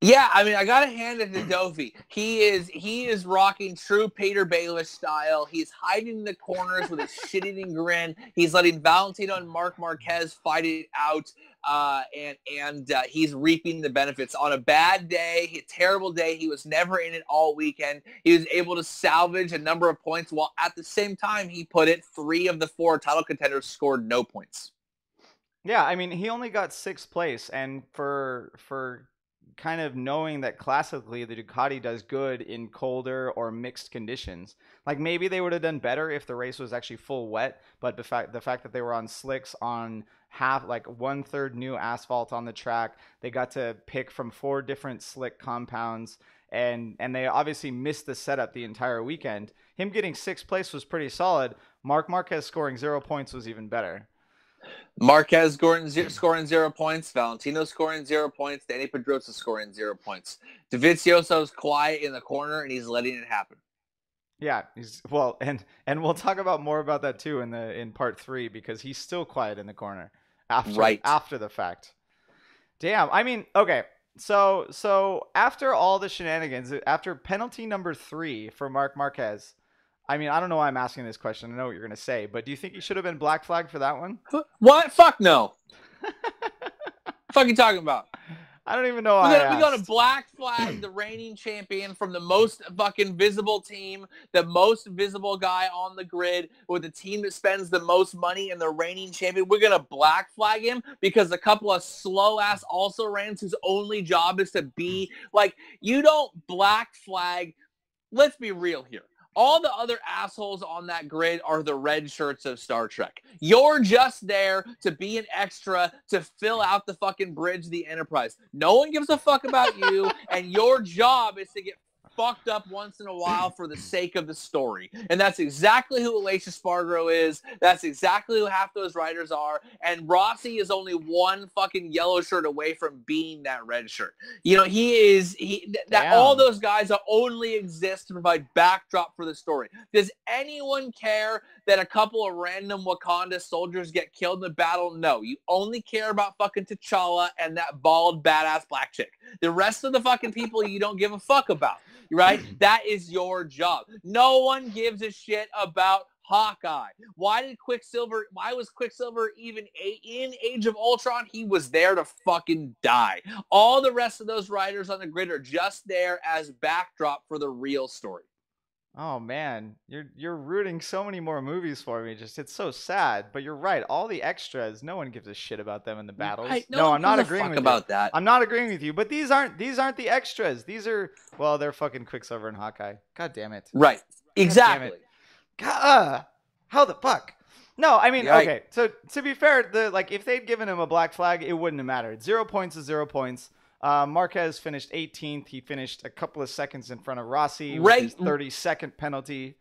Yeah, I gotta hand it to Dovi. He is rocking true Peter Baelish style. He's hiding in the corners with a shit-eating grin. He's letting Valentino and Marc Marquez fight it out, and he's reaping the benefits. On a bad day, a terrible day, he was never in it all weekend. He was able to salvage a number of points, while at the same time, he put it, 3 of the 4 title contenders scored no points. Yeah, he only got 6th place, and for kind of knowing that classically the Ducati does good in colder or mixed conditions. Like, maybe they would have done better if the race was actually full wet, but the fact that they were on slicks, on half, like 1/3 new asphalt on the track, they got to pick from 4 different slick compounds, and they obviously missed the setup the entire weekend. Him getting 6th place was pretty solid. Marc Marquez scoring 0 points was even better. Marquez scoring 0 points. Valentino scoring 0 points. Danny Pedrosa scoring 0 points. Dovizioso's quiet in the corner, and he's letting it happen. Yeah, and we'll talk about more about that too in part 3, because he's still quiet in the corner after the fact. Damn. Okay. So after all the shenanigans, after penalty number 3 for Marc Marquez, I don't know why I'm asking this question. I know what you're going to say, but do you think he should have been black flagged for that one? What? Fuck no. What are you talking about? I don't even know why we're going to black flag the reigning champion from the most fucking visible team, the most visible guy on the grid, with the team that spends the most money, and the reigning champion. We're going to black flag him because a couple of slow-ass also-rans whose only job is to be, like, you don't black flag. Let's be real here. All the other assholes on that grid are the red shirts of Star Trek. You're just there to be an extra, to fill out the fucking bridge of the Enterprise. No one gives a fuck about you, and your job is to get fucked up once in a while for the sake of the story. And that's exactly who Aleix is. That's exactly who half those riders are. And Rossi is only one fucking yellow shirt away from being that red shirt. You know, all those guys only exist to provide backdrop for the story. Does anyone care that a couple of random Wakanda soldiers get killed in the battle? No. You only care about fucking T'Challa and that bald badass black chick. The rest of the fucking people you don't give a fuck about, right? That is your job. No one gives a shit about Hawkeye. Why was Quicksilver even in Age of Ultron? He was there to fucking die. All the rest of those riders on the grid are just there as backdrop for the real story. Oh man, you're rooting so many more movies for me. Just it's so sad, but you're right. All the extras, no one gives a shit about them in the battles. Right. No, I'm not agreeing with you about that. I'm not agreeing with you. But these aren't the extras. These are they're fucking Quicksilver and Hawkeye. God damn it. Right. Exactly. How the fuck? No, I mean, right. Okay. So to be fair, if they'd given him a black flag, it wouldn't have mattered. 0 points is 0 points. Marquez finished 18th. He finished a couple of seconds in front of Rossi with his 30-second penalty.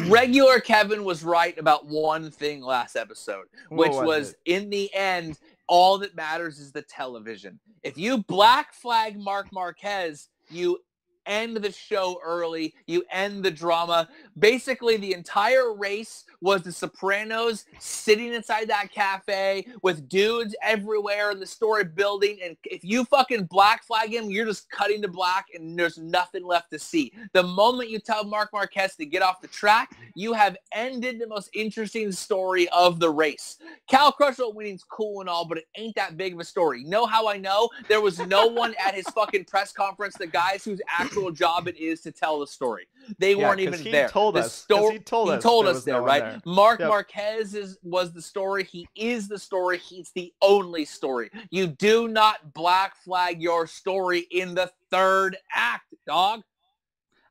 Regular Kevin was right about one thing last episode, which was in the end, all that matters is the television. If you black flag Marc Marquez, you end the show early. You end the drama. Basically, the entire race was the Sopranos sitting inside that cafe with dudes everywhere in the story building. And if you fucking black flag him, you're just cutting to black and there's nothing left to see. The moment you tell Marc Marquez to get off the track, you have ended the most interesting story of the race. Cal Crutchlow winning's cool and all, but it ain't that big of a story. You know how I know? There was no one at his fucking press conference, the guys whose actual job it is to tell the story. They weren't even there. He told us there, right? There. Marc Marquez was the story. He is the story. He's the only story. You do not black flag your story in the third act, dog.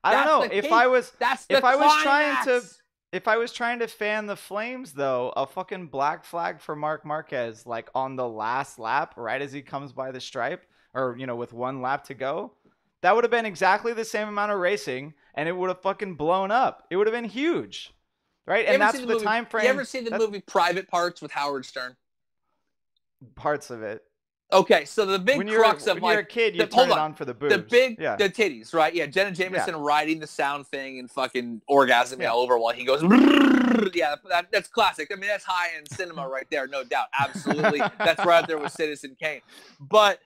I don't know. If I was trying to fan the flames, though, a fucking black flag for Marc Marquez, like on the last lap, right as he comes by the stripe, or with 1 lap to go, that would have been exactly the same amount of racing, and it would have fucking blown up. It would have been huge, right? And that's the time frame. You ever seen the movie Private Parts with Howard Stern? Parts of it. Okay, so the big crux of when you're a kid, you turn it on for the boobs. The titties, right? Yeah, Jenna Jameson riding the sound thing and fucking orgasming all over while he goes. Yeah, that's classic. I mean, that's high-end cinema right there, no doubt. Absolutely, that's right up there with Citizen Kane. But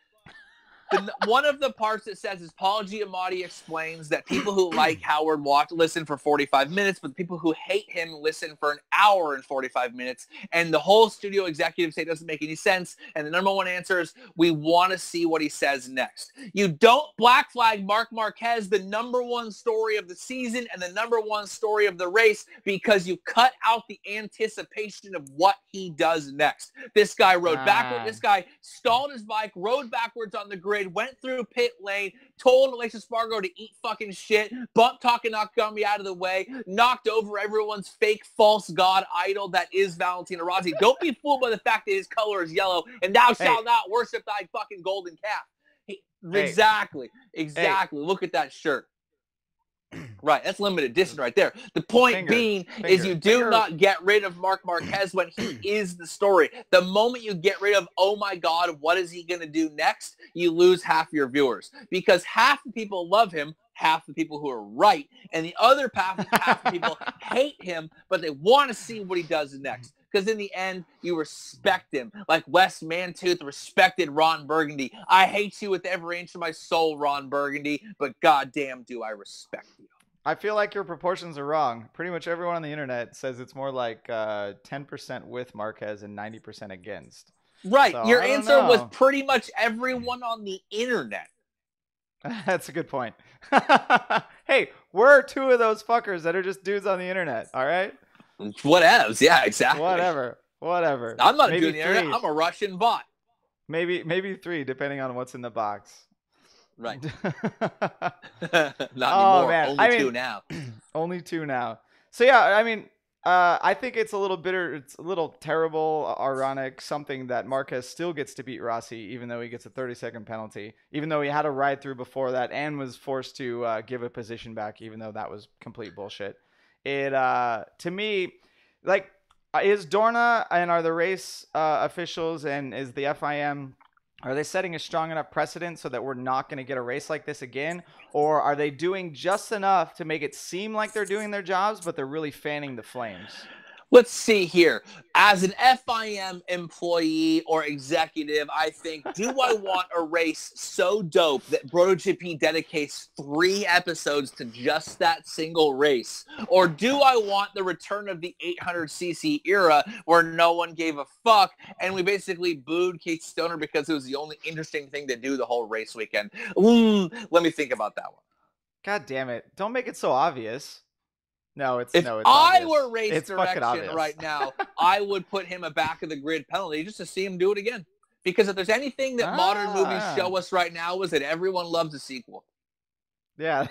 one of the parts that says is Paul Giamatti explains that people who like Howard listen for 45 minutes, but the people who hate him listen for an hour and 45 minutes. And the whole studio executives say it doesn't make any sense. And the number one answer is, we want to see what he says next. You don't black flag Marc Marquez, the number one story of the season and the number one story of the race, because you cut out the anticipation of what he does next. This guy rode backward. This guy stalled his bike, rode backwards on the grid, went through pit lane, told Aleix to eat fucking shit, bump talking Nakagami out of the way, knocked over everyone's fake false god idol that is Valentino Rossi. Don't be fooled by the fact that his color is yellow and thou shalt not worship thy fucking golden calf. Exactly. Look at that shirt. Right, that's limited edition right there. The point is you do not get rid of Marc Marquez when he is the story. The moment you get rid of, oh my God, what is he going to do next? You lose half your viewers. Because half the people love him, half the people who are right, and the other half the people hate him, but they want to see what he does next. Because in the end, you respect him. Like Wes Mantooth respected Ron Burgundy. I hate you with every inch of my soul, Ron Burgundy, but goddamn do I respect you. I feel like your proportions are wrong. Pretty much everyone on the internet says it's more like 10% with Marquez and 90% against. Right. So, your answer was pretty much everyone on the internet. That's a good point. Hey, we're two of those fuckers that are just dudes on the internet, all right? Whatevs. Yeah, exactly. Whatever. I'm not doing the internet. I'm a Russian bot. Maybe 3, depending on what's in the box. Right. Not anymore. Man. Only 2 now. Only 2 now. So yeah, I mean, I think it's a little bitter. It's a little terrible, ironic, something that Marquez still gets to beat Rossi, even though he gets a 30-second penalty, even though he had a ride through before that and was forced to give a position back, even though that was complete bullshit. It to me, like, is Dorna and are the race officials and is the FIM, are they setting a strong enough precedent so that we're not going to get a race like this again? Or are they doing just enough to make it seem like they're doing their jobs, but they're really fanning the flames? Let's see here. As an FIM employee or executive, I think, do I want a race so dope that BrotoGP dedicates 3 episodes to just that single race? Or do I want the return of the 800cc era where no one gave a fuck and we basically booed Keith Stoner because it was the only interesting thing to do the whole race weekend? Let me think about that one. God damn it. Don't make it so obvious. No, it's if no, it's I obvious. were race It's fucking direction obvious. right now, I would put him a back of the grid penalty just to see him do it again. Because if there's anything that modern movies show us right now is that everyone loves a sequel. Yeah.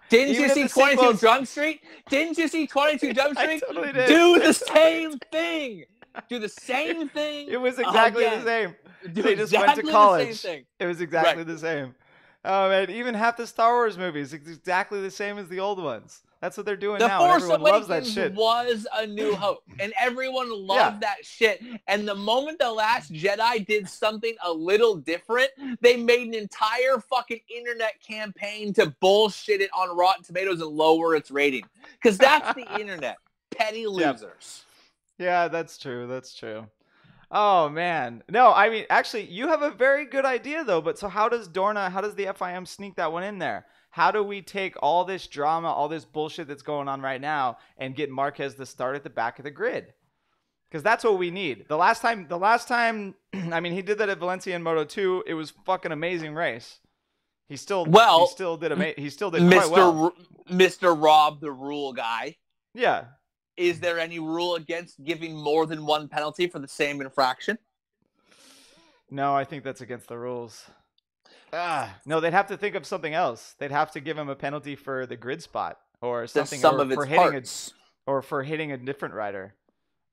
Didn't Even you if see the 22 sequels- Jump Street? Didn't you see 22 Jump I Street? totally did. Do the same thing. Do the same thing. It was exactly again. the same. Do They just exactly went to college. The same thing. It was exactly Right. the same. Oh man, even half the Star Wars movies, it's exactly the same as the old ones. That's what they're doing now. And everyone loves that shit. Was A New Hope, and everyone loved that shit. And the moment The Last Jedi did something a little different, they made an entire fucking internet campaign to bullshit it on Rotten Tomatoes and lower its rating. Because that's the internet. Petty losers. Yeah, that's true. That's true. Oh man. No, I mean, actually, you have a very good idea though. But so how does the FIM sneak that one in there? How do we take all this drama, all this bullshit that's going on right now, and get Marquez to start at the back of the grid? Because that's what we need. The last time, I mean, he did that at Valencia in Moto 2. It was fucking amazing race. He still did quite well. Mr. Rob, the rule guy. Yeah. Is there any rule against giving more than one penalty for the same infraction? No, I think that's against the rules. No, they'd have to think of something else. They'd have to give him a penalty for the grid spot or something, for hitting a different rider.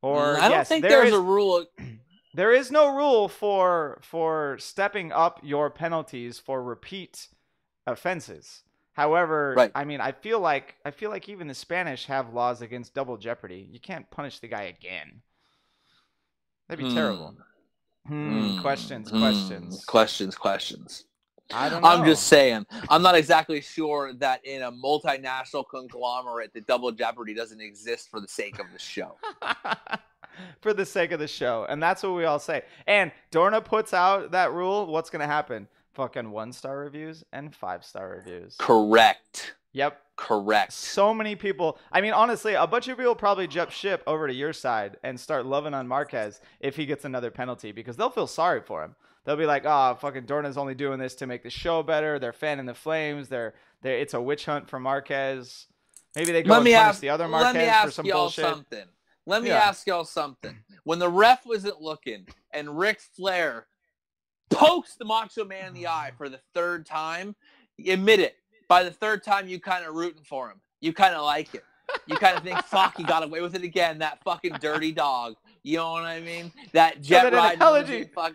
Or I don't think there's a rule. There is no rule for stepping up your penalties for repeat offenses. However, I mean, I feel like even the Spanish have laws against double jeopardy. You can't punish the guy again. That'd be terrible. Questions. I don't know. I'm just saying. I'm not exactly sure that in a multinational conglomerate, the double jeopardy doesn't exist for the sake of the show. For the sake of the show. And that's what we all say. And Dorna puts out that rule. What's going to happen? Fucking 1-star reviews and 5-star reviews. Correct. Yep. Correct. So many people. I mean, honestly, a bunch of people probably jump ship over to your side and start loving on Marquez if he gets another penalty because they'll feel sorry for him. They'll be like, oh, fucking Dorna's only doing this to make the show better. They're fanning the flames. It's a witch hunt for Marquez. Maybe they go and punish the other Marquez for some bullshit. Let me ask y'all something. When the ref wasn't looking and Ric Flair pokes the Macho Man in the eye for the 3rd time, admit it. By the 3rd time, you kind of rooting for him. You kind of like it. You kind of think, fuck, he got away with it again. That fucking dirty dog. You know what I mean? That jet ride,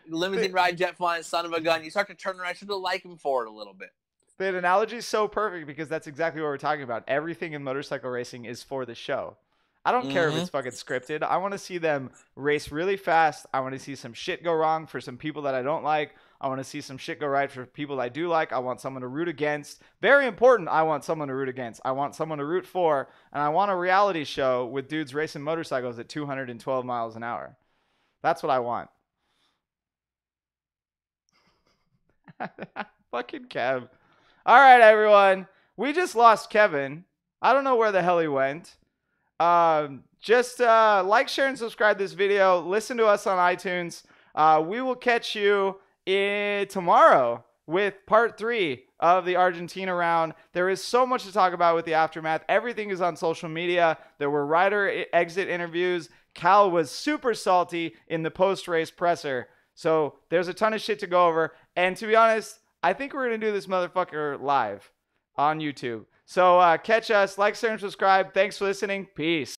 limousine ride, jet flying son of a gun. You start to turn around. I should like him for it a little bit. The analogy is so perfect because that's exactly what we're talking about. Everything in motorcycle racing is for the show. I don't care if it's fucking scripted. I want to see them race really fast. I want to see some shit go wrong for some people that I don't like. I want to see some shit go right for people I do like. I want someone to root against. Very important, I want someone to root against. I want someone to root for. And I want a reality show with dudes racing motorcycles at 212 miles an hour. That's what I want. Fucking Kev. All right, everyone. We just lost Kevin. I don't know where the hell he went. Just like, share, and subscribe this video. Listen to us on iTunes. We will catch you tomorrow with part 3 of the Argentina round. There is so much to talk about with the aftermath. Everything is on social media. There were rider exit interviews. Cal was super salty in the post-race presser. So there's a ton of shit to go over. And to be honest, I think we're going to do this motherfucker live on YouTube. So catch us, like, share, and subscribe. Thanks for listening. Peace.